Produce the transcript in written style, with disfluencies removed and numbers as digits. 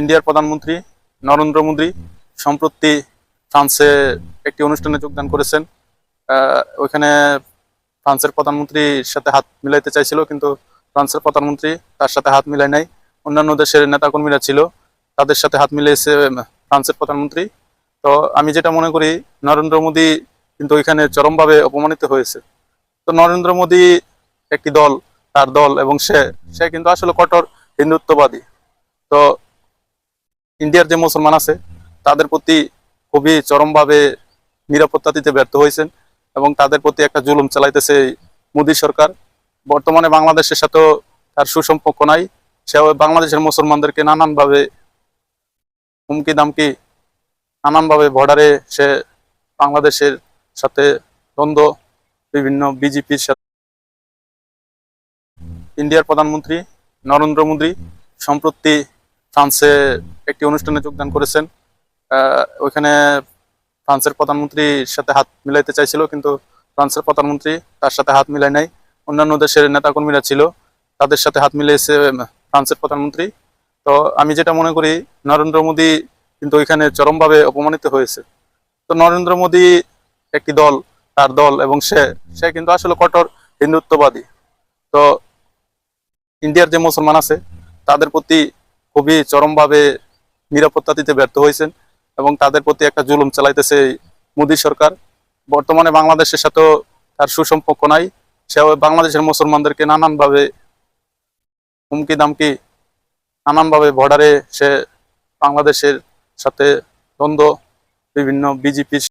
ইন্ডিয়ার প্রধানমন্ত্রী নরেন্দ্র মোদী সম্প্রতি ফ্রান্সে একটি অনুষ্ঠানে যোগদান করেছেন। ওইখানে ফ্রান্সের প্রধানমন্ত্রীর সাথে হাত মিলাইতে চাইছিল, কিন্তু ফ্রান্সের প্রধানমন্ত্রী তার সাথে হাত মিলায় নাই। অন্যান্য দেশের নেতাকর্মীরা ছিল, তাদের সাথে হাত মিলিয়েছে ফ্রান্সের প্রধানমন্ত্রী। তো আমি যেটা মনে করি, নরেন্দ্র মোদী কিন্তু ওইখানে চরমভাবে অপমানিত হয়েছে। তো নরেন্দ্র মোদী একটি দল, তার দল, এবং সে সে কিন্তু আসলে কট্টর হিন্দুত্ববাদী। তো ইন্ডিয়ার যে মুসলমান আছে তাদের প্রতি খুবই চরমভাবে নিরাপত্তা দিতে ব্যর্থ হয়েছেন, এবং তাদের প্রতি একটা জুলুম চালাইতেছে এই মোদী সরকার। বর্তমানে বাংলাদেশের সাথেও তার সুসম্পর্ক নাই। সে বাংলাদেশের মুসলমানদেরকে নানানভাবে হুমকি দামকি, নানানভাবে বর্ডারে সে বাংলাদেশের সাথে দ্বন্দ্ব, বিভিন্ন বিজেপির সাথে। ইন্ডিয়ার প্রধানমন্ত্রী নরেন্দ্র মোদী সম্প্রতি ফ্রান্সে একটি অনুষ্ঠানে যোগদান করেছেন। ওইখানে ফ্রান্সের প্রধানমন্ত্রীর সাথে হাত মিলাইতে চাইছিল, কিন্তু ফ্রান্সের প্রধানমন্ত্রী তার সাথে হাত মিলায় নাই। অন্যান্য দেশের নেতাকর্মীরা ছিল, তাদের সাথে হাত মিলিয়েছে ফ্রান্সের প্রধানমন্ত্রী। তো আমি যেটা মনে করি, নরেন্দ্র মোদী কিন্তু ওইখানে চরমভাবে অপমানিত হয়েছে। তো নরেন্দ্র মোদী একটি দল, তার দল, এবং সে সে কিন্তু আসলে কট্টর হিন্দুত্ববাদী। তো ইন্ডিয়ার যে মুসলমান আছে তাদের প্রতি খুবই চরমভাবে নিরাপত্তা দিতে ব্যর্থ হয়েছেন, এবং তাদের প্রতি একটা জুলুম চালাইতেছে এই মোদী সরকার। বর্তমানে বাংলাদেশের সাথেও তার সুসম্পর্ক নাই। সে বাংলাদেশের মুসলমানদেরকে নানানভাবে হুমকি দামকি, নানানভাবে বর্ডারে সে বাংলাদেশের সাথে দ্বন্দ্ব, বিভিন্ন বিজেপির